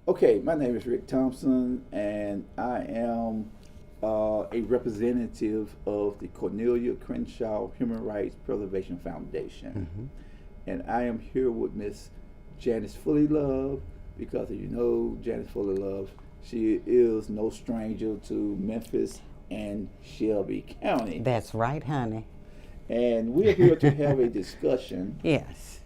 Okay, my name is Rick Thompson, and I am a representative of the Cornelia Crenshaw Human Rights Preservation Foundation. Hmm. And I am here with Miss Janis Fullilove because, you know, Janis Fullilove, she is no stranger to Memphis and Shelby County. That's right, honey. And we are here to have a discussion, Yes,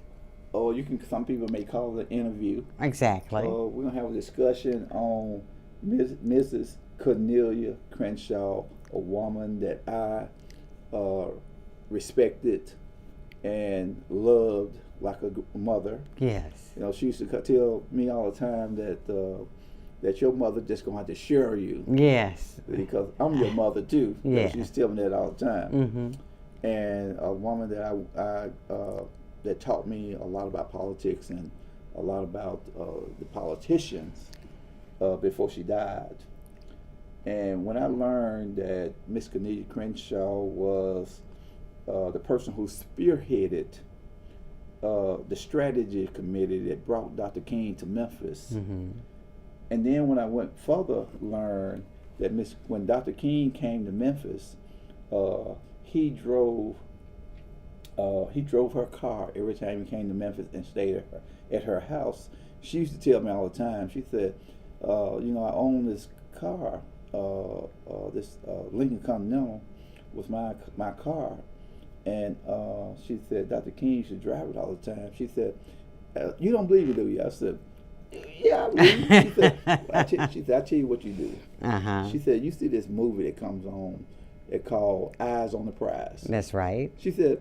or some people may call it an interview. exactly. We're gonna have a discussion on Mrs. Cornelia Crenshaw, a woman that I respected and loved like a mother. Yes, You know, she used to tell me all the time that your mother just gonna have to share you yes, because I'm your mother too. You know, yes. she used to tell me that all the time. Hmm. And a woman that I that taught me a lot about politics and a lot about the politicians before she died. And when I learned that Miss Cornelia Crenshaw was the person who spearheaded the strategy committee that brought Dr. King to Memphis, Hmm. and then when I went further, learned that when Dr. King came to Memphis, uh, he drove he drove her car every time he came to Memphis and stayed at her house. She used to tell me all the time. She said, "You know, I own this car, this Lincoln Continental, was my car." And she said, "Dr. King should drive it all the time." She said, "You don't believe me, do you?" I said, "Yeah, I believe you." She said, "I tell you what you do." Uh-huh. She said, "You see this movie that comes on, it called Eyes on the Prize." That's right. She said,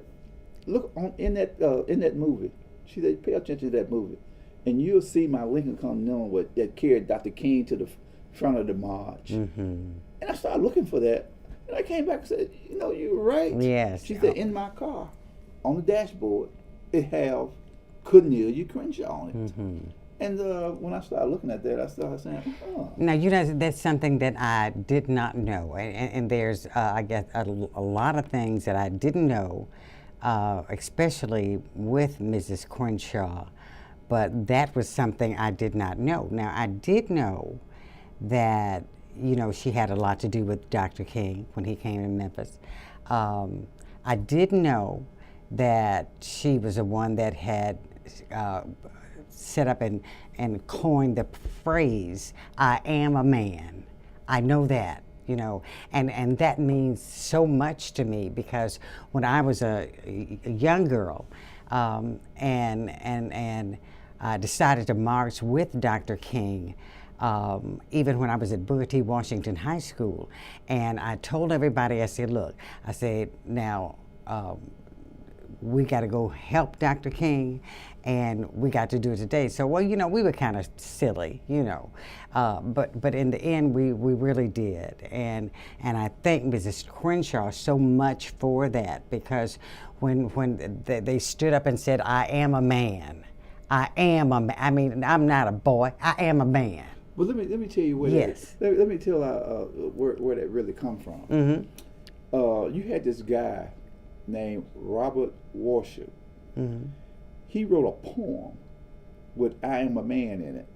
"Look on in that movie." She said, "Pay attention to that movie, and you'll see my Lincoln Continental that carried Dr. King to the front of the march." Hmm. And I started looking for that, and I came back and said, "You know, you're right." Yes. She said, "In my car, on the dashboard, it have Cornelia Crenshaw on it." Hmm. And when I started looking at that, I started saying, "Oh, Now, that's something that I did not know. And there's, I guess, a lot of things that I didn't know, especially with Mrs. Crenshaw. But that was something I did not know. Now, I did know that, she had a lot to do with Dr. King when he came to Memphis. I did know that she was the one that had uh, set up and coined the phrase, "I am a man." I know that, and that means so much to me because when I was a young girl and I decided to march with Dr. King, even when I was at Booker T. Washington High School. And I told everybody, I said, look, I said, now, we got to go help Dr. King, and we got to do it today. So, well, we were kind of silly, but in the end, we really did. And I thank Mrs. Crenshaw so much for that because when they stood up and said, "I am a man," I am a man. I mean, I'm not a boy. I am a man. Well, let me tell you where Yes. let me tell where that really come from. Mm-hmm. You had this guy named Robert Worship. Mm-hmm. He wrote a poem with "I am a man" in it,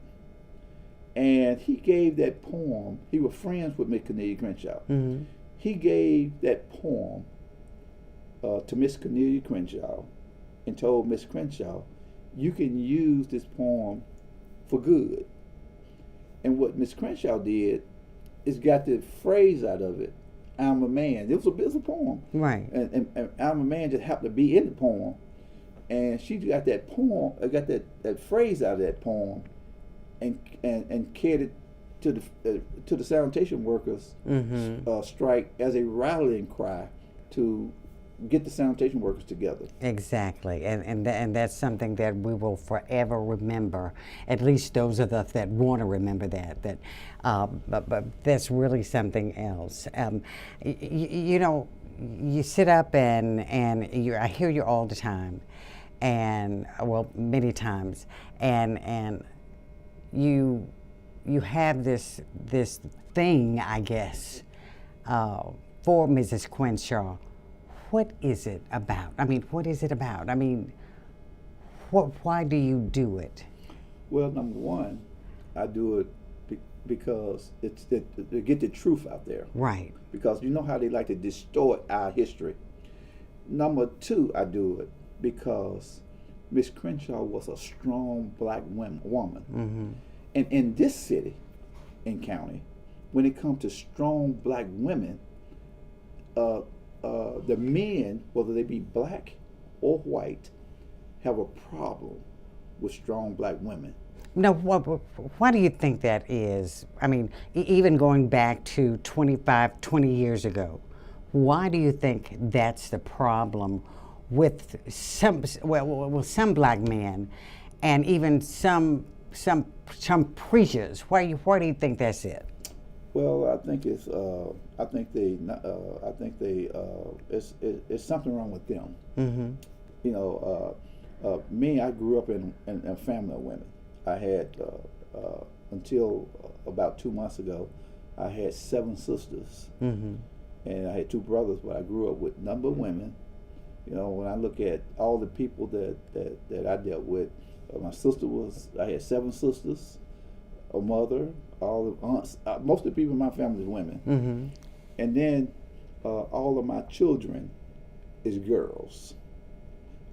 and he gave that poem. He was friends with Miss Cornelia Crenshaw. Mm-hmm. He gave that poem to Miss Cornelia Crenshaw, and told Miss Crenshaw, "You can use this poem for good." And what Miss Crenshaw did is got the phrase out of it, "I'm a man." It was a poem. Right. And "I'm a man" just happened to be in the poem. And she got that poem, that phrase out of that poem and carried it to the sanitation workers Mm-hmm. strike as a rallying cry to get the sanitation workers together. Exactly, and that's something that we will forever remember. At least those of us that want to remember that. But that's really something else. You sit up and I hear you all the time, and well, many times, and you have this thing, I guess, for Mrs. Crenshaw. What is it about? I mean, what is it about? I mean, why do you do it? Well, number one, I do it because it's to get the truth out there. Right. Because you know how they like to distort our history. Number two, I do it because Miss Crenshaw was a strong black woman. Mm-hmm. And in this city and county, when it comes to strong black women, the men, whether they be black or white, have a problem with strong black women. Now, why do you think that is? I mean, even going back to 25, 20 years ago, why do you think that's the problem with some black men and even some preachers? Why do you think that's it? Well, I think it's it's something wrong with them. Mm-hmm. You know, me, I grew up in a family of women. I had until about 2 months ago, I had 7 sisters, Mm-hmm. and I had 2 brothers. But I grew up with a number of women. You know, when I look at all the people that I dealt with, my sister I had 7 sisters, a mother, all the aunts. Most of the people in my family is women, Mm-hmm. and then all of my children is girls.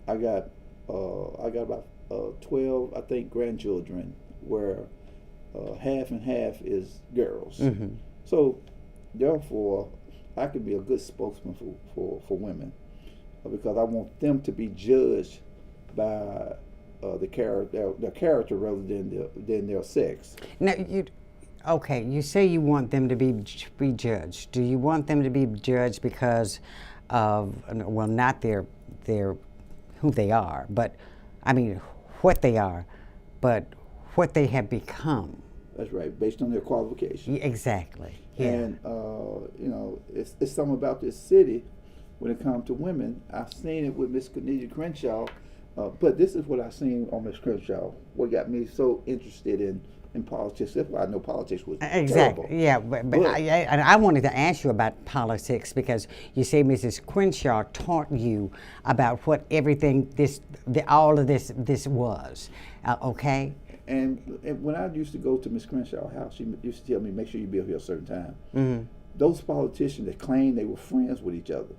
I got about 12, I think, grandchildren, where half and half is girls. Mm-hmm. So, therefore, I can be a good spokesman for women, because I want them to be judged by their character rather than their sex. Now, you say you want them to be judged. Do you want them to be judged because of, well, not their who they are, but I mean what they are, but what they have become? That's right, based on their qualifications. Exactly. Yeah. And you know, it's something about this city when it comes to women. I've seen it with Miss Cornelia Crenshaw, but this is what I've seen on Miss Crenshaw. What got me so interested in politics. That's why I know politics was exactly. terrible. Yeah, but I wanted to ask you about politics because you say Mrs. Crenshaw taught you about what everything all of this was. Okay. And when I used to go to Miss Crenshaw's house, she used to tell me, make sure you be here a certain time. Mm-hmm. Those politicians that claimed they were friends with each other,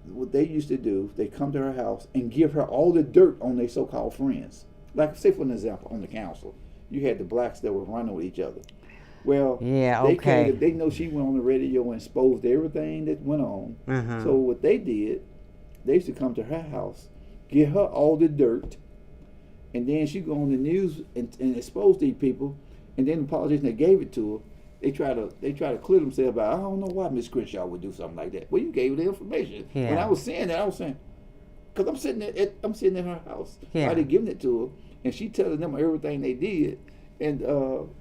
what they used to do, they come to her house and give her all the dirt on their so-called friends. Like, say for an example, on the council, you had the blacks that were running with each other. Well, yeah, they okay. they know she went on the radio and exposed everything that went on. Uh-huh. So what they did, they used to come to her house, give her all the dirt, and then she go on the news and expose these people, and then the politicians that gave it to her, they try to clear themselves out. I don't know why Miss Crenshaw would do something like that. Well, you gave her the information. Yeah. When I was saying that, I was saying, because I'm sitting in her house. Yeah. Why they giving it to her, and she telling them everything they did. And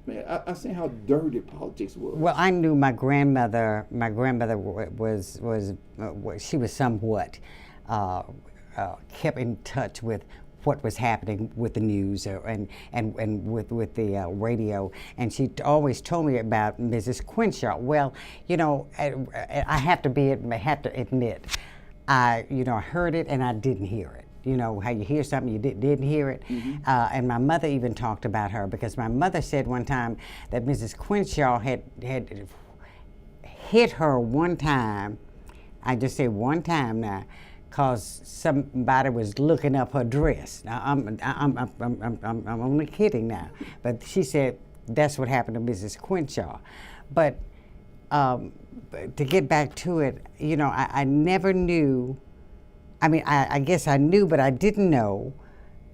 man, I seen how dirty politics was. Well, I knew my grandmother. My grandmother was she was somewhat kept in touch with what was happening with the news and with the radio, and she always told me about Mrs. Crenshaw. Well, you know, I have to admit, I heard it and I didn't hear it. You know how you hear something, you didn't hear it. Mm-hmm. And my mother even talked about her because my mother said one time that Mrs. Crenshaw had hit her one time. I just say one time now, cause somebody was looking up her dress. Now, I'm only kidding now, but she said that's what happened to Mrs. Crenshaw. But to get back to it, you know, I never knew. I mean, I guess I knew, but I didn't know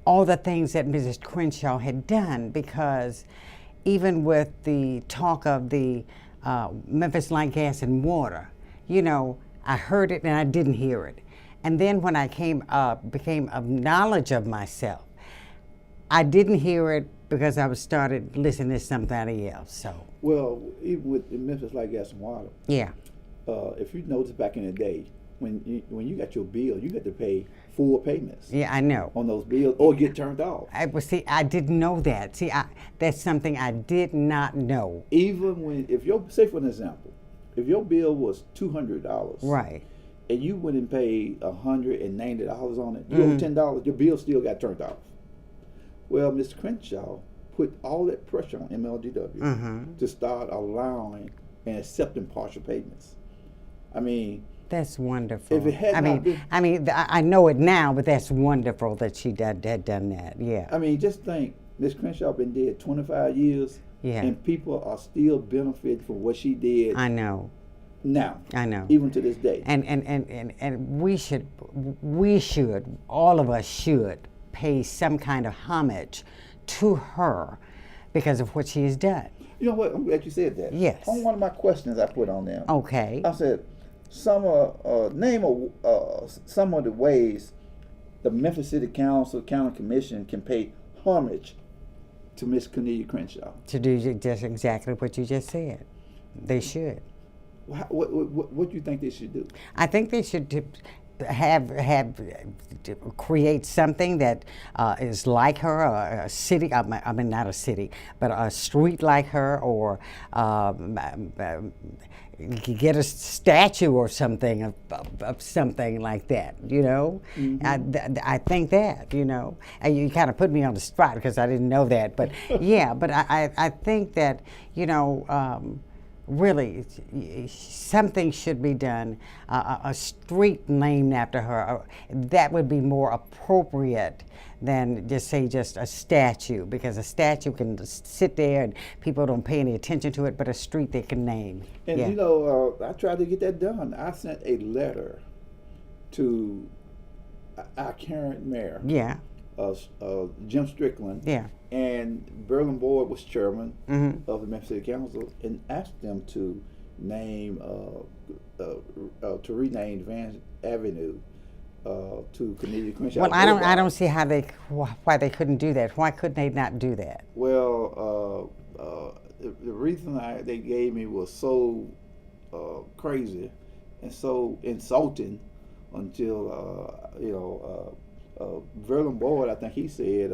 all the things that Mrs. Crenshaw had done, because even with the talk of the Memphis Light, Gas, and Water, you know, I heard it and I didn't hear it. And then when I became of knowledge of myself, I didn't hear it because I started listening to somebody else. So. Well, even with the Memphis Light, Gas, and Water. Yeah. If you notice back in the day, when you got your bill, you had to pay full payments. Yeah, I know. On those bills, or get turned off. I didn't know that. See, that's something I did not know. Even say for an example, if your bill was $200, right, and you went and paid $190 on it, you owe $10, your bill still got turned off. Well, Mr. Crenshaw put all that pressure on MLGW to start allowing and accepting partial payments. I mean, that's wonderful. if it had not been, I know it now, but that's wonderful that she had done that. Yeah. I mean, just think, Miss Crenshaw been dead 25 years, Yeah. and people are still benefiting from what she did. I know. Now, I know. even to this day. And we should, all of us should pay some kind of homage to her because of what she has done. You know what? I'm glad you said that. Yes. On one of my questions I put on them. Okay. I said, name some of the ways the Memphis City Council, County Commission can pay homage to Miss Cornelia Crenshaw. To do just exactly what you just said. They should. What do you think they should do? I think they should create something that is like her, a city. I mean, not a city, but a street like her, or get a statue or something of something like that. You know, I think that. You know, and you kind of put me on the spot because I didn't know that, but yeah, but I think that, you know. Really, something should be done, a street named after her. That would be more appropriate than just a statue, because a statue can sit there and people don't pay any attention to it, but a street they can name. And you know, I tried to get that done. I sent a letter to our current mayor. Yeah. Jim Strickland. Yeah. And Berlin Boyd was chairman of the Memphis City Council, and asked them to name to rename Van Avenue to Cornelia Crenshaw. Well, I don't see why they couldn't do that. Why couldn't they not do that? Well, the reason they gave me was so crazy and so insulting until Verlin Boyd, I think he said,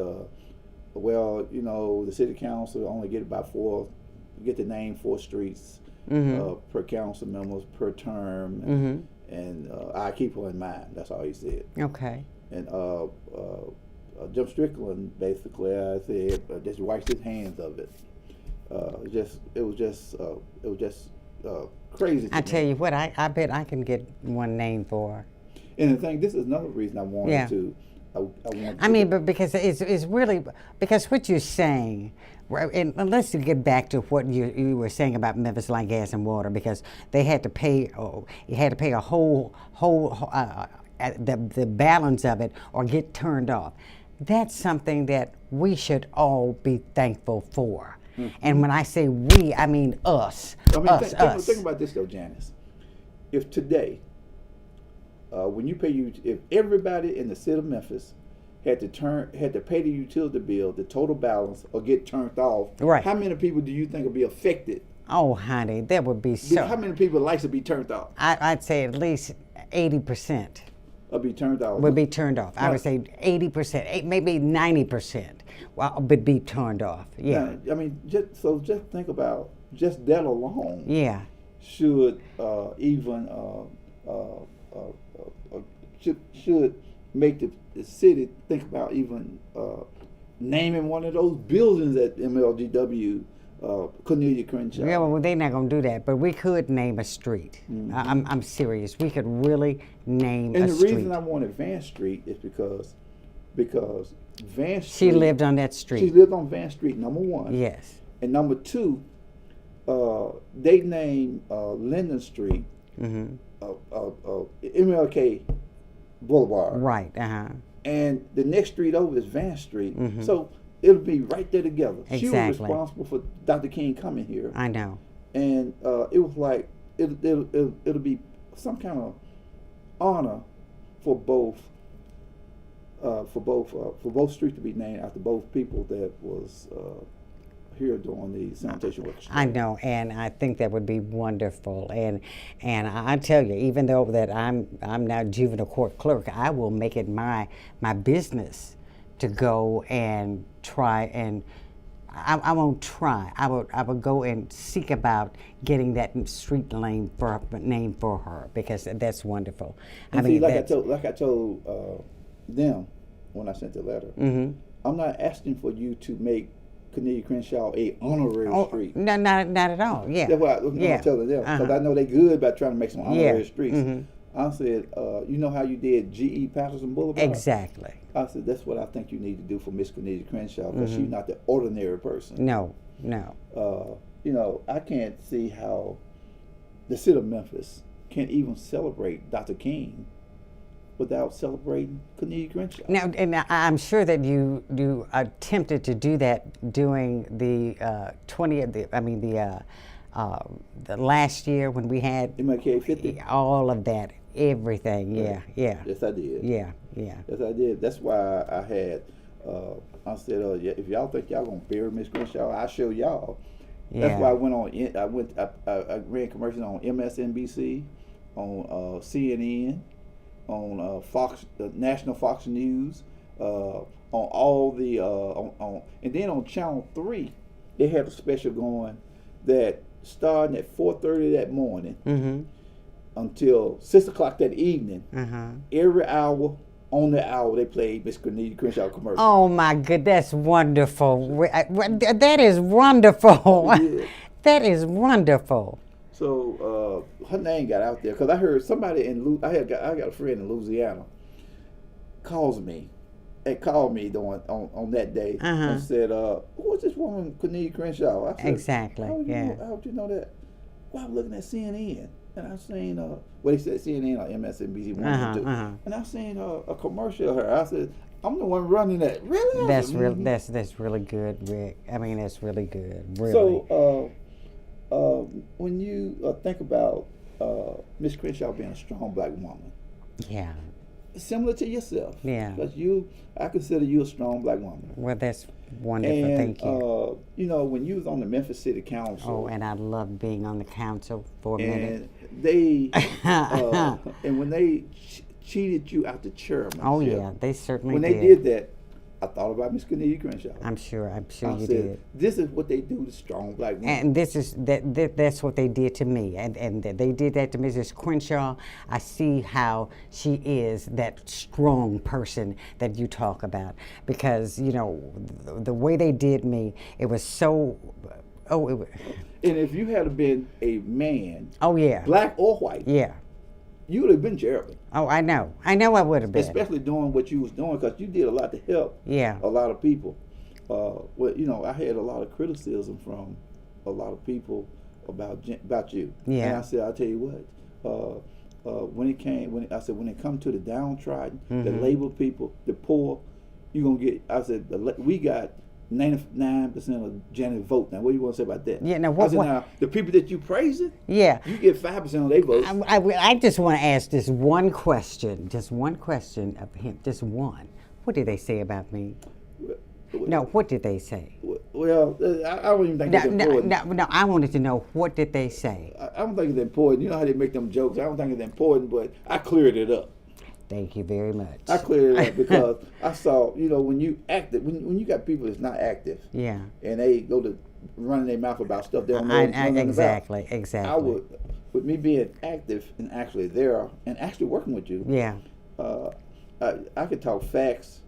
well, you know, the city council only get to name 4 streets per council members per term, and I keep her in mind. That's all he said. Okay. And Jim Strickland basically, I said, just wiped his hands of it. It was just crazy. I tell you what, I bet I can get one name for her. And the thing, this is another reason I wanted to. But because it's really, because what you're saying, and let's get back to what you were saying about Memphis Light, Gas, and Water, because they had to pay, you had to pay a whole the balance of it or get turned off. That's something that we should all be thankful for. And when I say we, I mean us. Us. Think about this though, Janis. If today, when you pay if everybody in the city of Memphis had to pay the utility bill, the total balance, or get turned off, right? How many people do you think would be affected? Oh, honey, that would be so. How many people like to be turned off? I'd say at least 80%. Would be turned off. Would be turned off. I would say 80%, maybe 90%. Would be turned off. Yeah. Now, I mean, just think about just that alone. Yeah. Should should make the city think about even naming one of those buildings at MLGW, Cornelia Crenshaw. Yeah, well, they're not going to do that, but we could name a street. I'm serious. We could really name a street. And the reason I wanted Van Street is because Van Street. She lived on that street. She lived on Van Street, number 1. Yes. And number 2, they named Linden Street MLK Boulevard. Right. And the next street over is Van Street. So it'll be right there together. Exactly. She was responsible for Dr. King coming here. I know. And it was like it'll be some kind of honor for both streets to be named after both people that was here doing the sanitation work. I know, and I think that would be wonderful. And I tell you, even though that I'm now juvenile court clerk, I will make it my business to go and try and I won't try. I would go and seek about getting that street name for her, because that's wonderful. And like I told them when I sent the letter, I'm not asking for you to make Cornelia Crenshaw a honorary street. No, not at all. Yeah. That's what I'm telling them, because I know they good about trying to make some honorary streets. I said, you know how you did G.E. Patterson Boulevard? Exactly. I said, that's what I think you need to do for Miss Cornelia Crenshaw, because she's not the ordinary person. No. You know, I can't see how the city of Memphis can even celebrate Dr. King without celebrating Cornelia Crenshaw. Now, and I'm sure that you attempted to do that during the 20th. The last year when we had MLK 50. all of that, everything. Yeah. Yes, I did. Yeah. Yes, I did. That's why I had. I said, if y'all think y'all gonna bury Miss Crenshaw, I'll show y'all. Yeah. That's why I went on. I ran commercials on MSNBC, on CNN, on Fox, National Fox News, on all the and then on Channel 3, they had a special going that starting at 4:30 that morning until 6 o'clock that evening. Every hour on the hour they played Miss Cornelia Crenshaw commercial. Oh my good, that's wonderful. That is wonderful. Yeah. That is wonderful. So her name got out there because I heard somebody I got a friend in Louisiana called me on that day and said, who is this woman Cornelia Crenshaw? I said, exactly. How would you know that? Well, I'm looking at CNN and I seen they said CNN or MSNBC 1 and 2, and I seen a commercial of her. I said, I'm the one running that. Really? That's that's really good, Rick. I mean, that's really good. Really. So when you think about Miss Crenshaw being a strong black woman, yeah, similar to yourself, yeah, because I consider you a strong black woman. Well, that's wonderful. And, thank you. You know, when you was on the Memphis City Council. Oh, and I loved being on the council for a minute. They and when they cheated you out the chairman. Oh yeah, they certainly when did. When they did that, I thought about Miss Cornelia Crenshaw. I'm sure you said, did. This is what they do to strong black women. And that's what they did to me. And they did that to Mrs. Crenshaw. I see how she is that strong person that you talk about. Because, you know, the way they did me, it was so... and if you had been a man, black or white, you would have been chairman. Oh, I know I would have been. Especially doing what you was doing, because you did a lot to help a lot of people. Well, you know, I had a lot of criticism from a lot of people about you. Yeah. And I said, I'll tell you what, when it come to the downtrodden, the labor people, the poor, you're going to get, I said, we got 99% of Janis vote. Now, what do you want to say about that? Yeah. Now, now the people that you praising, you get 5% of their votes. I just want to ask this one question of him. Just one. What did they say about me? No, what did they say? Well, I don't even think it's important. No, I wanted to know, what did they say? I don't think it's important. You know how they make them jokes. I don't think it's important, but I cleared it up. Thank you very much. I cleared it up because I saw, you know, when you active, when you got people that's not active, and they go to running their mouth about stuff they don't know nothing exactly. about. I would, with me being active and actually there and actually working with you, I could talk facts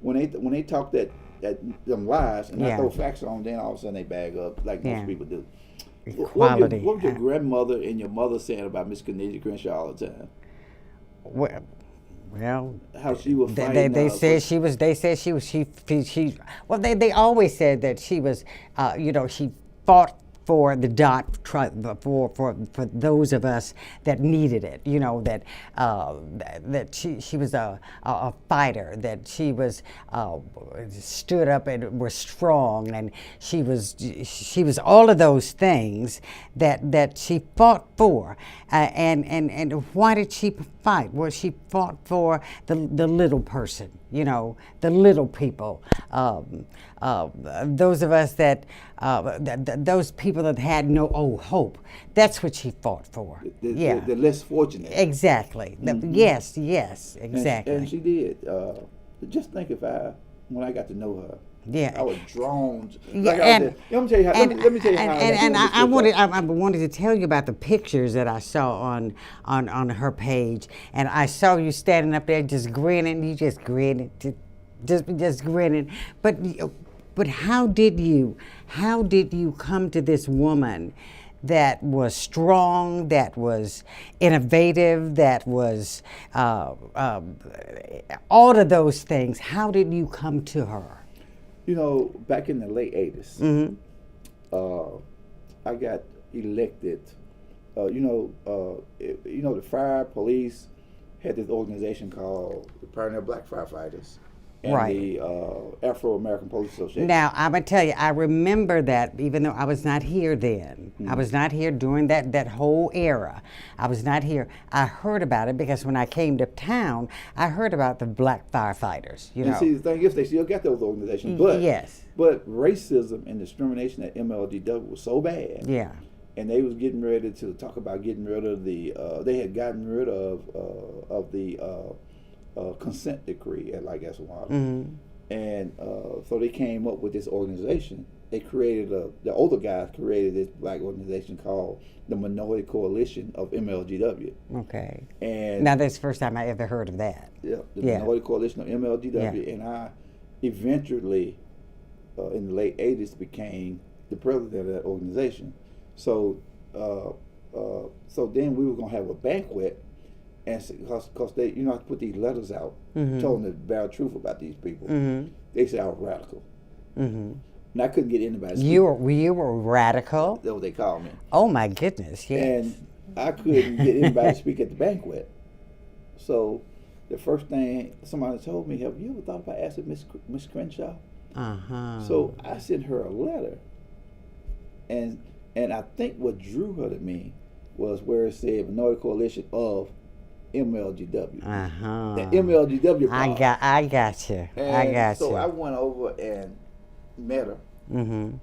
when they talk them lies, and I throw facts on, then all of a sudden they bag up like most people do. Equality. What was your grandmother and your mother saying about Miss Cornelia Crenshaw all the time? Well, how she was fighting. They said she was. Well, they always said that she was. She fought for the for those of us that needed it. You know, that she was a fighter. That she was stood up and was strong, and she was all of those things that she fought for. And why did she fight? Well, she fought for the little person. You know, the little people. Those of us those people that had no hope. That's what she fought for. The less fortunate. Exactly. Yes, exactly. And she did. Just think when I got to know her. I was drawn. Let me tell you how. I wanted to tell you about the pictures that I saw on her page, and I saw you standing up there just grinning. You just grinning, just grinning. But But how did you come to this woman that was strong, that was innovative, that was all of those things? How did you come to her? You know, back in the late 80s, I got elected. The fire police had this organization called the Pioneer Black Firefighters and Right. the Afro-American Police Association. Now, I'm going to tell you, I remember that even though I was not here then. I was not here during that whole era. I was not here. I heard about it because when I came to town, I heard about the black firefighters, you And know. see, the thing is, they still got those organizations, but Yes. but racism and discrimination at MLGW was so bad. Yeah. And they was getting ready to talk about getting rid of the. They had gotten rid of the consent decree at like Eswatch, and so they came up with this organization. They created the older guys created this black organization called the Minority Coalition of MLGW. Okay. And Now, that's the first time I ever heard of that. yeah, the Yeah. Minority Coalition of MLGW, Yeah. and I eventually in the late '80s became the president of that organization. So, so then we were gonna have a banquet, and because they, you know, I put these letters out, telling the bare truth about these people. They said I was radical, and I couldn't get anybody. To speak. You were radical. That's what they called me, Oh my goodness! Yes. and I couldn't get anybody to speak at the banquet. So, the first thing somebody told me, "Have you ever thought about asking Miss Crenshaw?" So I sent her a letter, and I think what drew her to me was where it said Minority Coalition of MLGW. The MLGW part. I got you. I got so you. I went over and met her, and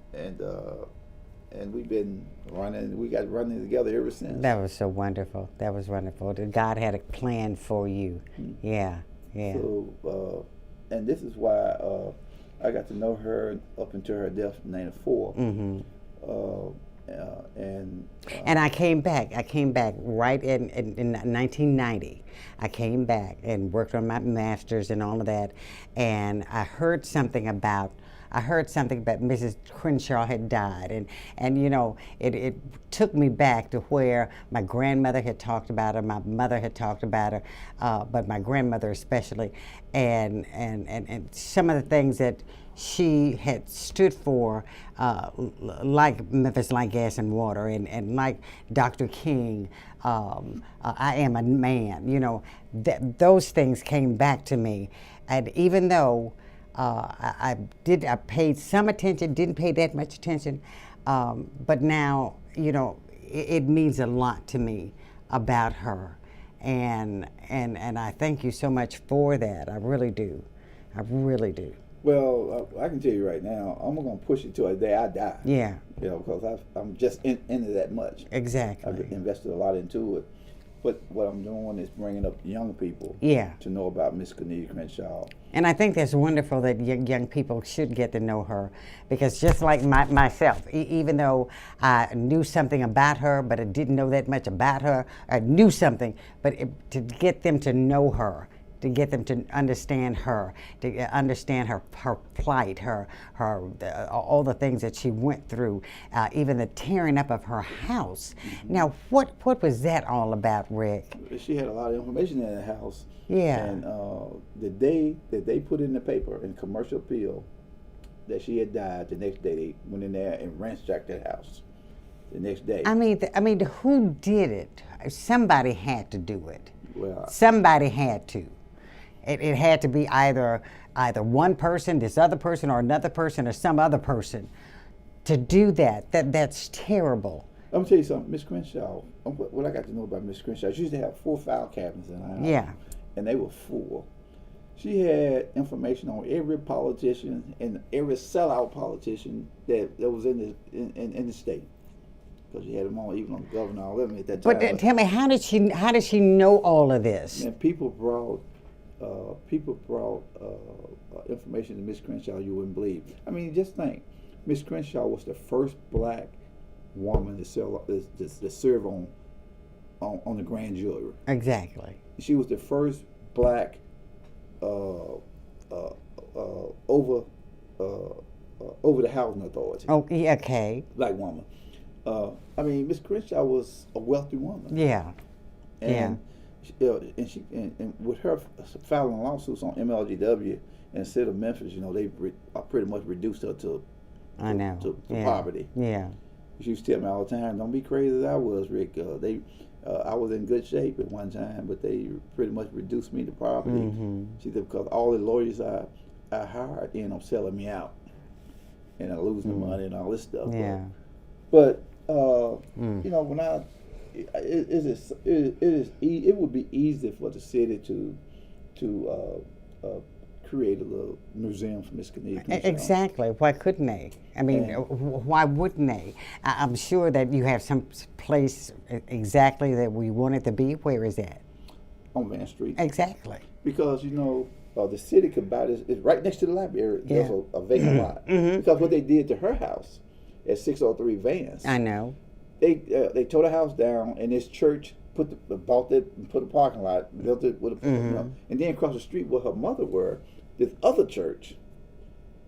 we've been running. We got running together ever since. That was so wonderful. That was wonderful. That God had a plan for you. Yeah, yeah. So, and this is why I got to know her up until her death in '94. And I came back. I came back right in 1990. I came back and worked on my master's and all of that. And I heard something about Mrs. Crenshaw had died, and you know, it took me back to where my grandmother had talked about her, my mother had talked about her, but my grandmother especially, and some of the things that she had stood for, like Memphis Like Gas and Water, and like Dr. King, I Am a Man, you know, those things came back to me. And even though I paid some attention, didn't pay that much attention, but now, you know, it means a lot to me about her. And I thank you so much for that. I really do. I really do. Well, I can tell you right now, I'm going to push it till the day I die. Yeah. You know, because I'm just into that much. Exactly. I've invested a lot into it. But what I'm doing is bringing up young people to know about Miss Cornelia Crenshaw. And I think that's wonderful that young people should get to know her, because just like myself, even though I knew something about her, but I didn't know that much about her, I knew something, but to get them to know her, to get them to understand her, to understand her plight, all the things that she went through, even the tearing up of her house. Now, what was that all about, Rick? She had a lot of information in the house. Yeah. And the day that they put in the paper, in commercial appeal, that she had died, the next day they went in there and ransacked that house. The next day. I mean, who did it? Somebody had to do it. Well, somebody had to. It had to be either one person, this other person, or another person, or some other person to do that. That's terrible. I'm gonna tell you something, Miss Crenshaw. What I got to know about Miss Crenshaw, she used to have 4 file cabinets in her house. Yeah. And they were full. She had information on every politician and every sellout politician that was in the state. Because she had them on, even on the governor, all of them at that time. But tell me, how did she know all of this? And people brought information to Miss Crenshaw you wouldn't believe. I mean, just think, Miss Crenshaw was the first black woman to serve on the grand jury. Exactly. She was the first black over the housing authority. Oh, yeah, okay. Black woman. I mean, Miss Crenshaw was a wealthy woman. Yeah. And and with her filing lawsuits on MLGW instead of Memphis, they pretty much reduced her to poverty. Yeah. She used to tell me all the time, "Don't be crazy as I was, Rick. I was in good shape at one time, but they pretty much reduced me to poverty." Mm-hmm. She said because all the lawyers I hired end up selling me out, and I losing the money and all this stuff. Yeah. But when it would be easy for the city to create a little museum for Miss Cornelia. Exactly. Why couldn't they? I mean, why wouldn't they? I'm sure that you have some place exactly that we want it to be. Where is that? On Van Street. Exactly. Because the city could buy this. It's right next to the library. There's a vacant lot. Mm-hmm. Because what they did to her house at 603 Vance. I know. They tore the house down, and this church bought it and put a parking lot, built it with a and then across the street where her mother were, this other church,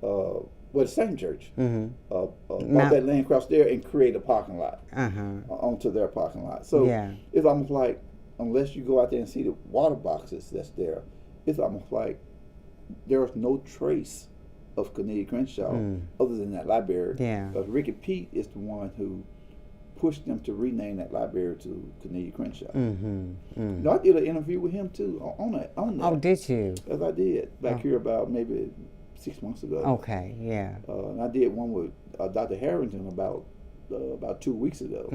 the same church, bought that land across there and created a parking lot onto their parking lot. So it's almost like, unless you go out there and see the water boxes that's there, it's almost like there is no trace of Cornelia Crenshaw other than that library. Yeah. Because Ricky Pete is the one who pushed them to rename that library to Cornelia Crenshaw. I did an interview with him too on that. Oh, did you? As I did back here about maybe 6 months ago. Okay, yeah. And I did one with Dr. Harrington about 2 weeks ago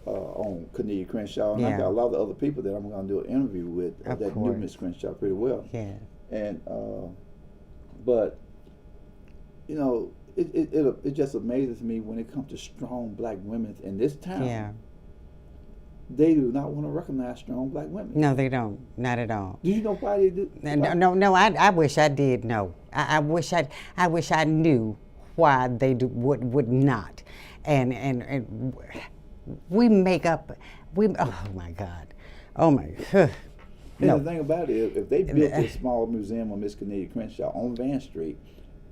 on Cornelia Crenshaw, and I got a lot of other people that I'm going to do an interview with that knew Miss Crenshaw pretty well. Yeah. And but it just amazes me when it comes to strong black women in this town. Yeah. They do not want to recognize strong black women. No, they don't. Not at all. Do you know why they do? No. I wish I did know. I wish I knew why they would not. And we make up. Oh my God. Oh my. And the thing about it, if they built a small museum of Miss Cornelia Crenshaw on Van Street,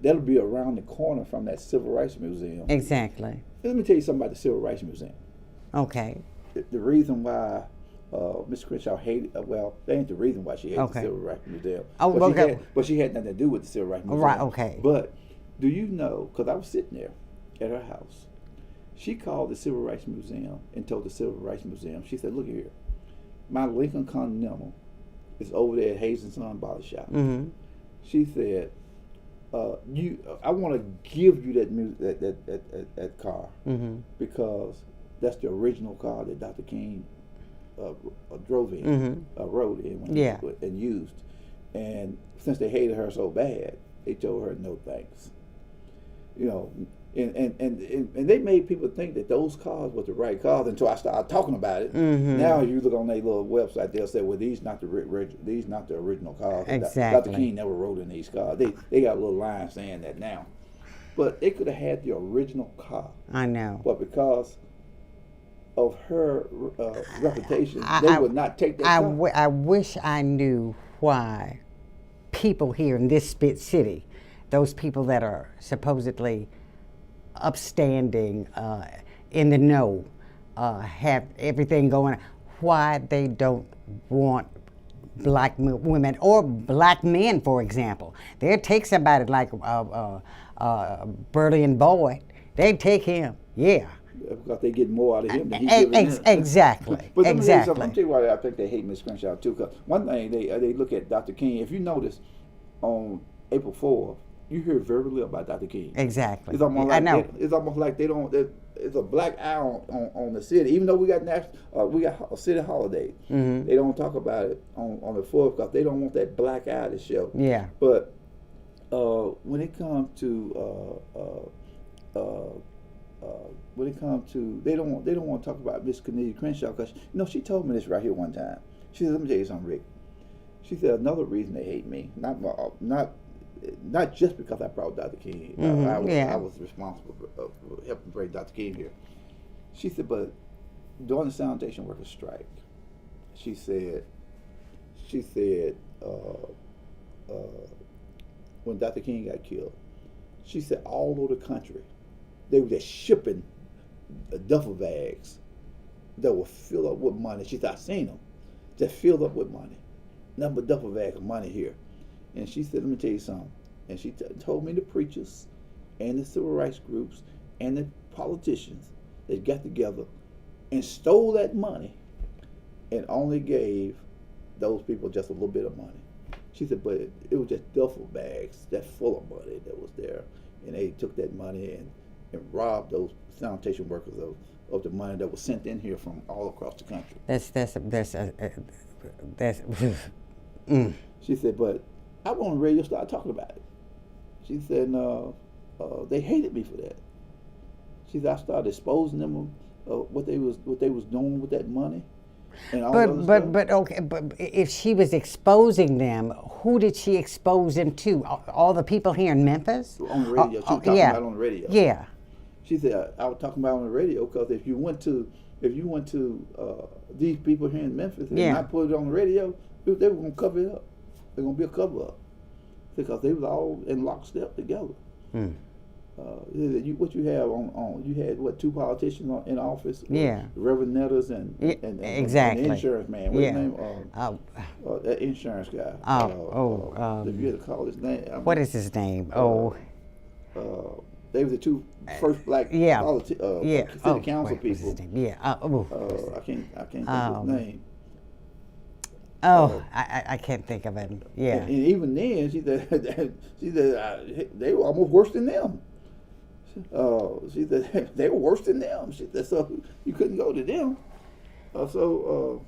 that'll be around the corner from that Civil Rights Museum. Exactly. Let me tell you something about the Civil Rights Museum. Okay. The reason why Miss Crenshaw hated, that ain't the reason why she hated the Civil Rights Museum. Oh, but she had nothing to do with the Civil Rights Museum. Right, okay. But do you know, because I was sitting there at her house, she called the Civil Rights Museum and told the Civil Rights Museum, she said, "Look here, my Lincoln Continental is over there at Hayes and Son Body Shop." She said, I want to give you that car because that's the original car that Dr. King rode in and used. And since they hated her so bad, they told her no thanks. And they made people think that those cars were the right cars until I started talking about it. Now you look on their little website, they'll say, "Well, these not the original cars. Exactly. Dr. King never rode in these cars." They got a little line saying that now, but they could have had the original car. I know. But because of her reputation, they would not take that car. I wish I knew why people here in this spit city, those people that are supposedly upstanding, in the know, have everything going on, why they don't want black women or black men, for example. They'd take somebody like Burley and Boyd. They'd take him, because they get more out of him than he's giving them. Exactly. But let me tell you why I think they hate Miss Crenshaw too. Because one thing they look at Dr. King. If you notice, on April 4th, you hear very little about Dr. King. Exactly. It's almost like I know. It's almost like they don't. It's a black eye on the city. Even though we got a city holiday, they don't talk about it on the 4th because they don't want that black eye to show. Yeah. But when it comes to they don't want to talk about Miss Cornelia Crenshaw because she told me this right here one time. She said, "Let me tell you something, Rick." She said another reason they hate me, not just because I brought Dr. King. I was responsible for helping bring Dr. King here. She said, but during the sanitation workers' strike, she said, when Dr. King got killed, She said all over the country, they were just shipping duffel bags that were filled up with money. She said, I seen them, just filled up with money. Nothing but duffel bags of money here. And she said, let me tell you something. And she told me the preachers and the civil rights groups and the politicians that got together and stole that money and only gave those people just a little bit of money. She said, but it was just duffel bags that full of money that was there. And they took that money and robbed those sanitation workers of the money that was sent in here from all across the country. She said, but I went on the radio, started talking about it. She said, they hated me for that. She said, I started exposing them of what they was doing with that money. And all but if she was exposing them, who did she expose them to? All the people here in Memphis? On the radio. She was talking about it on the radio. Yeah. She said, I was talking about it on the radio because if you went to these people here in Memphis and I put it on the radio, they were going to cover it up. They're going to be a cover up because they was all in lockstep together. What you have you had what, 2 politicians in office? Yeah. Reverend Nettles and exactly. And the insurance man. What's his name? That insurance guy. If you had to call his name. What is his name? They were the 2 first black city council people. I can't think of his name. I can't think of it. Yeah. And even then, she said they were almost worse than them. She said they were worse than them. She said, so you couldn't go to them. I can't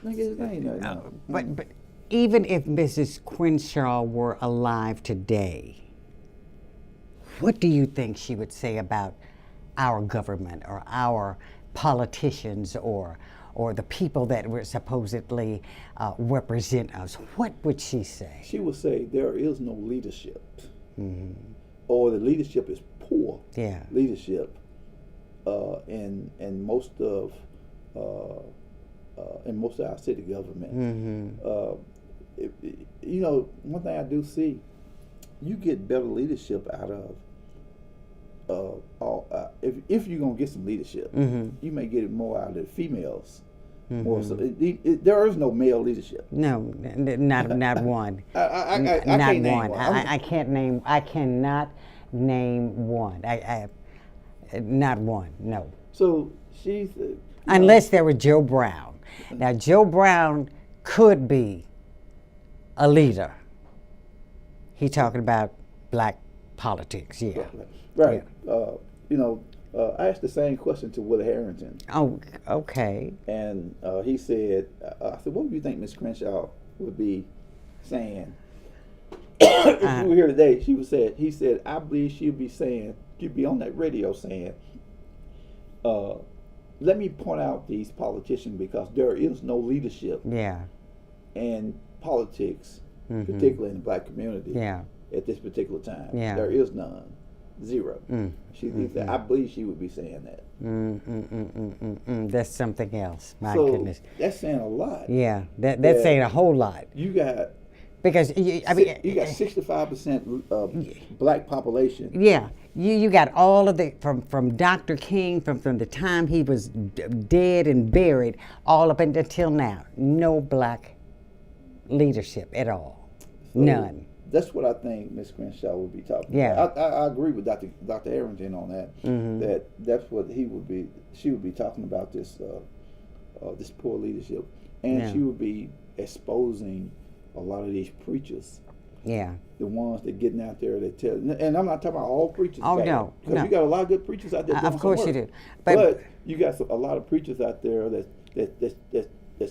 think of his name right now. But even if Mrs. Crenshaw were alive today, what do you think she would say about our government or our politicians or the people that were supposedly represent us? What would she say? She would say there is no leadership, or the leadership is poor leadership, in most of our city government. One thing I do see, you get better leadership out of if you're gonna get some leadership, you may get it more out of the females. More so, there is no male leadership. No, not one. Not one. I cannot name one. Not one. No. So she's unless there was Joe Brown. Now Joe Brown could be a leader. He talking about black politics. Yeah. Right. Yeah. I asked the same question to Willie Harrington. Oh, okay. And he said, I said, what do you think Miss Crenshaw would be saying? If you were here today, he said, I believe she'd be on that radio saying, let me point out these politicians because there is no leadership in politics, particularly in the black community at this particular time. There is none. Zero. She said, I believe she would be saying that. That's something else. My goodness. That's saying a lot. Yeah, that's saying a whole lot. You got because you got 65% black population. Yeah, you got all of the from Dr. King from the time he was dead and buried all up until now. No black leadership at all. So, none. That's what I think Miss Crenshaw would be talking about. I agree with Dr. Harrington on that. That's what she would be talking about this poor leadership, and she would be exposing a lot of these preachers. Yeah, the ones that getting out there that tell, and I'm not talking about all preachers. Oh no, because you got a lot of good preachers out there. Of course you do, but you got a lot of preachers out there that's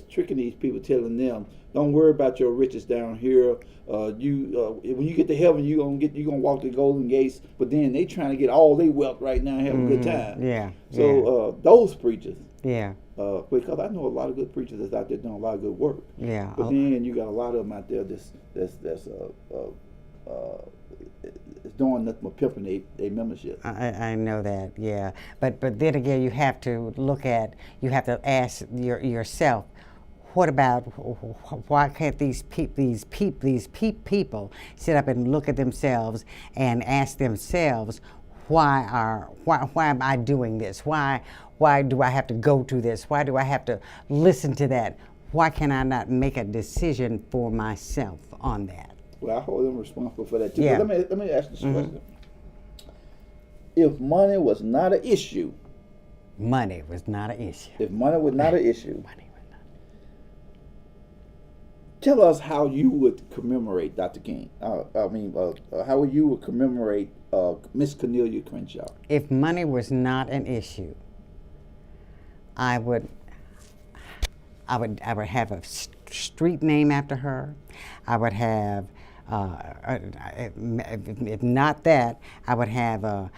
tricking these people, telling them, don't worry about your riches down here. When you get to heaven, you're gonna walk the golden gates. But then they trying to get all their wealth right now and have a good time. Yeah. So those preachers. Yeah. Because I know a lot of good preachers that's out there doing a lot of good work. Yeah. But then you got a lot of them out there that's doing nothing but pimping their membership. I know that, yeah. But then again, you have to ask yourself, what about why can't these people sit up and look at themselves and ask themselves, why am I doing this? Why do I have to go to this? Why do I have to listen to that? Why can I not make a decision for myself on that? Well, I hold them responsible for that too. Yeah. But let me ask this question. If money was not an issue, Money was not an issue. if money was not an issue, Money was not. tell us how you would commemorate Dr. King. How would you commemorate Miss Cornelia Crenshaw? If money was not an issue, I would have a street name after her. I would have, if not that, I would have a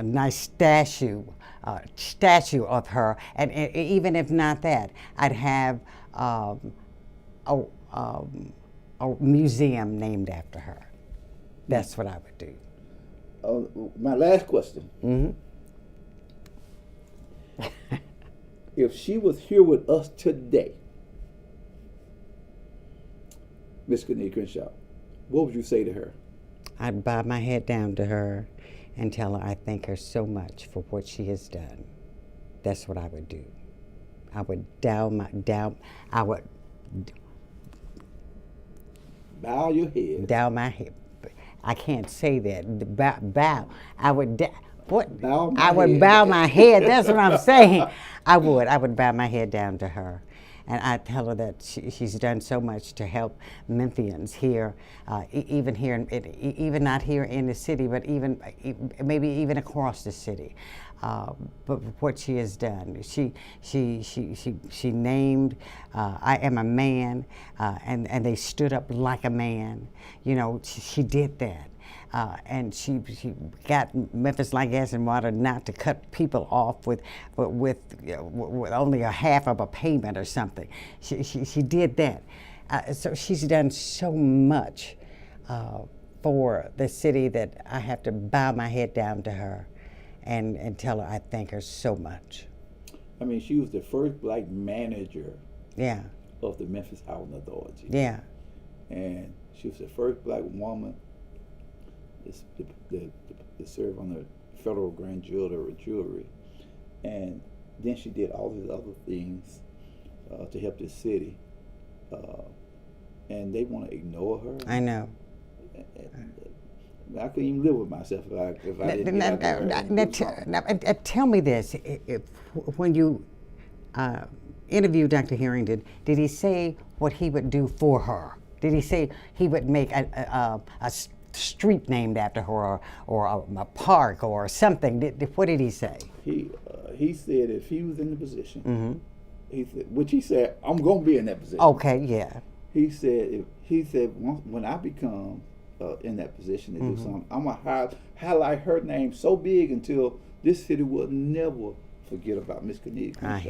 nice statue of her. And even if not that, I'd have a museum named after her. That's what I would do. My last question. Mm-hmm. If she was here with us today, Miss Cornelia Crenshaw, what would you say to her? I'd bow my head down to her and tell her I thank her so much for what she has done. That's what I would do. I would bow your head. Down my head. I can't say that. Bow. I would. What? Bow my I would head. bow my head. That's what I'm saying. I would bow my head down to her, and I tell her that she's done so much to help Memphians here, even here, even not here in the city, but maybe even across the city. But what she has done, she named I am a man, and they stood up like a man. You know, she did that. And she got Memphis Light, Gas and Water not to cut people off with only a half of a payment or something. She did that. So she's done so much for the city that I have to bow my head down to her and tell her I thank her so much. I mean, she was the first black manager Yeah. of the Memphis Housing Authority. Yeah. And she was the first black woman to serve on the federal grand jury. And then she did all these other things to help the city. And they want to ignore her. I know. I couldn't even live with myself if I didn't get out there. Tell me this. When you interviewed Dr. Harrington, did he say what he would do for her? Did he say he would make a street named after her or a park or something? What did he say? He said if he was in the position, Mm-hmm. he said, I'm going to be in that position. Okay, yeah. He said when I become in that position to do something, I'm going to highlight her name so big until this city will never forget about Miss Cornelia Crenshaw.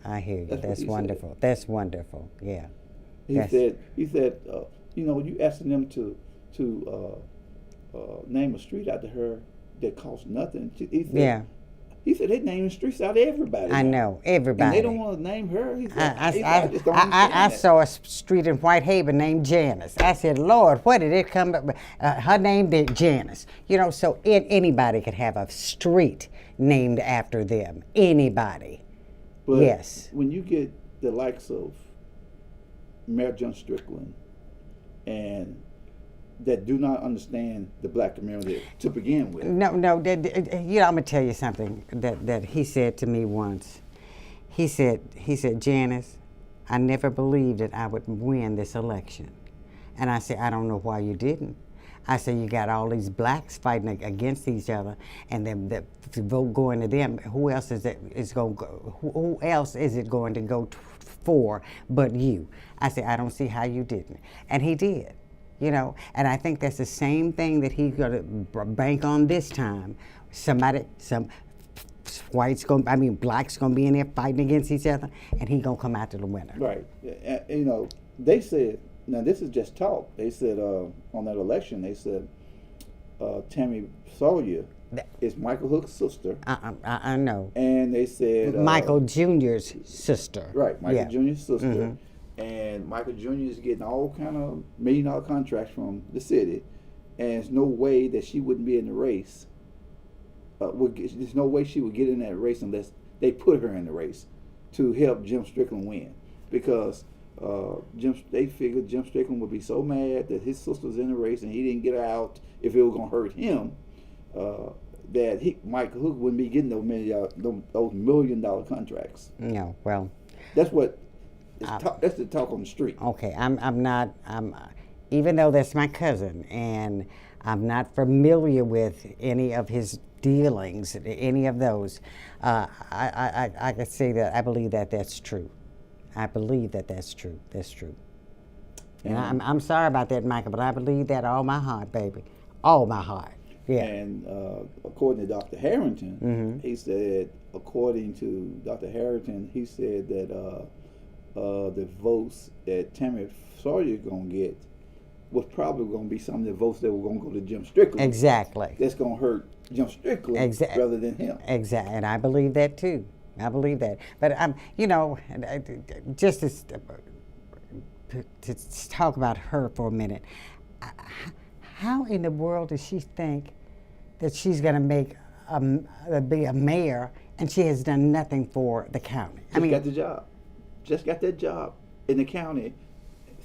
I hear you. That's wonderful. Said. That's wonderful. Yeah. He said, you asking them to name a street after her that costs nothing. He said they naming streets out of everybody. I know, everybody. And they don't want to name her. He said, I saw a street in Whitehaven named Janis. I said, Lord, what did it come up? Her name did Janis. You know, so anybody could have a street named after them. Anybody. But yes. When you get the likes of Mayor John Strickland and that do not understand the black community to begin with. No, I'm gonna tell you something that he said to me once. He said, Janis, I never believed that I would win this election. And I said, I don't know why you didn't. I said, you got all these blacks fighting against each other, and then the vote going to them. Who else is it going to go for but you? I said, I don't see how you didn't. And he did. You know, and I think that's the same thing that he's going to bank on this time. Blacks going to be in there fighting against each other, and he's going to come out to the winner. Right. You know, they said, now this is just talk. They said on that election, they said Tammy Sawyer is Michael Hook's sister. I know. And they said Michael Jr.'s sister. Right, Michael Jr.'s sister. and Michael Jr. is getting all kind of $1 million contracts from the city, and there's no way that she wouldn't be in the race. There's no way she would get in that race unless they put her in the race to help Jim Strickland win, because they figured Jim Strickland would be so mad that his sister was in the race and he didn't get her out if it was going to hurt him, that Mike Hook wouldn't be getting those $1 million contracts. No, well, that's what. That's the talk on the street. Okay, I'm not. Even though that's my cousin, and I'm not familiar with any of his dealings, any of those. I can say that I believe that that's true. I believe that that's true. That's true. And I'm sorry about that, Michael, but I believe that all my heart, baby, all my heart. Yeah. And according to Dr. Harrington, he said, according to Dr. Harrington, he said that the votes that Tammy Sawyer going to get was probably going to be some of the votes that were going to go to Jim Strickland. Exactly. That's going to hurt Jim Strickland rather than him. Exactly. And I believe that too. I believe that. But just to talk about her for a minute, how in the world does she think that she's going to be a mayor and she has done nothing for the county? Got the job. Just got that job in the county,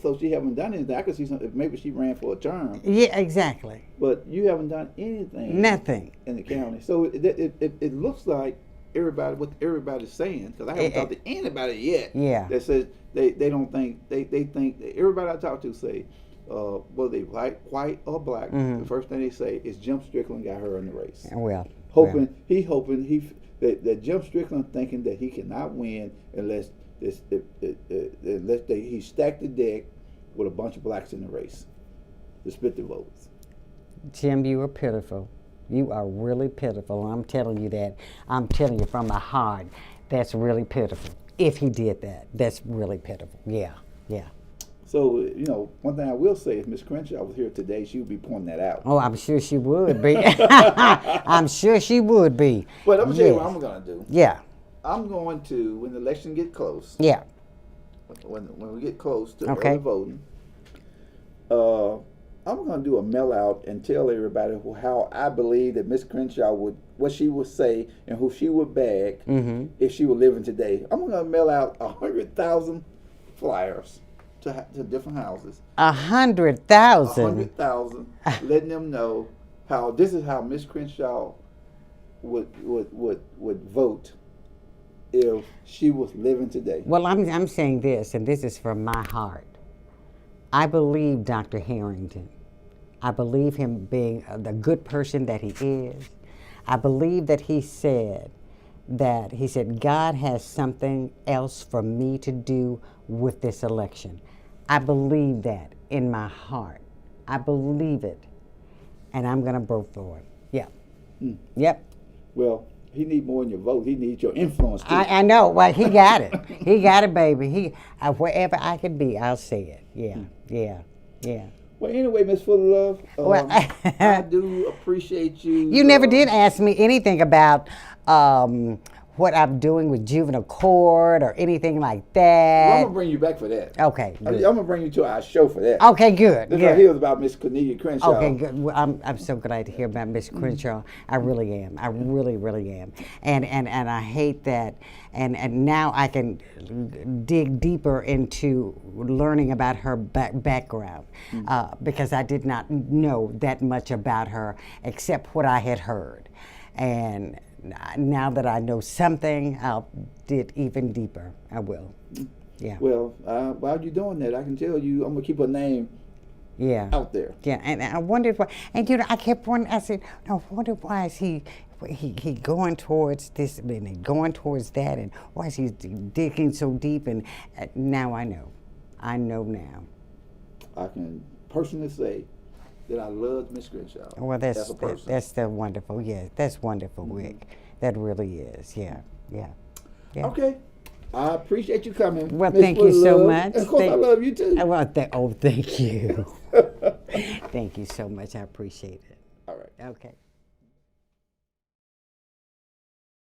so she haven't done anything. I could see something. Maybe she ran for a term. Yeah, exactly. But you haven't done anything. Nothing in the county. So it looks like what everybody's saying, because I haven't talked to anybody yet. Yeah. That says they don't think they think everybody I talk to say, whether they white or black, the first thing they say is Jim Strickland got her in the race. Well, that Jim Strickland thinking that he cannot win unless he stacked the deck with a bunch of blacks in the race to split the votes. Jim, you are pitiful. You are really pitiful. I'm telling you that. I'm telling you from my heart, that's really pitiful. If he did that, that's really pitiful. Yeah, yeah. So, one thing I will say, if Miss Crenshaw was here today, she would be pointing that out. Oh, I'm sure she would be. I'm sure she would be. But I'm going to tell you what I'm going to do. Yeah. I'm going to, when the election get close. Yeah. When we get close to early voting, I'm going to do a mail out and tell everybody how I believe that Miss Crenshaw what she would say and who she would bag if she were living today. I'm going to mail out 100,000 flyers to different houses. 100,000? 100,000, letting them know how this is how Miss Crenshaw would vote if she was living today. Well, I'm saying this, and this is from my heart. I believe Dr. Harrington. I believe him being the good person that he is. I believe that he said God has something else for me to do with this election. I believe that in my heart. I believe it, and I'm going to vote for it. Yeah. Yep. Well, he need more than your vote. He needs your influence too. I know. Well, he got it. He got it, baby. Wherever I could be, I'll say it. Yeah, yeah, yeah. Well, anyway, Miss Fullilove, I do appreciate you. You never did ask me anything about what I'm doing with juvenile court or anything like that. Well, I'm going to bring you back for that. Okay, good. I'm going to bring you to our show for that. Okay, good. This right here is about Miss Cornelia Crenshaw. Okay, good. Well, I'm so glad to hear about Miss Crenshaw. I really am. I really, really am. And I hate that. And now I can dig deeper into learning about her background because I did not know that much about her except what I had heard. And now that I know something, I'll dig even deeper. I will. Yeah. Well, while you're doing that, I can tell you I'm going to keep her name out there. Yeah, and I wondered why. And, I kept wondering, I said, no, I wonder why is he going towards this and going towards that, and why is he digging so deep? And now I know. I know now. I can personally say that I loved Miss Crenshaw. Well, that's the wonderful. Yeah, that's wonderful, Rick. That really is. Yeah, yeah, yeah. Okay. I appreciate you coming. Well, thank you so much. And of course, I love you too. Well, thank you. Thank you so much. I appreciate it. All right. Okay.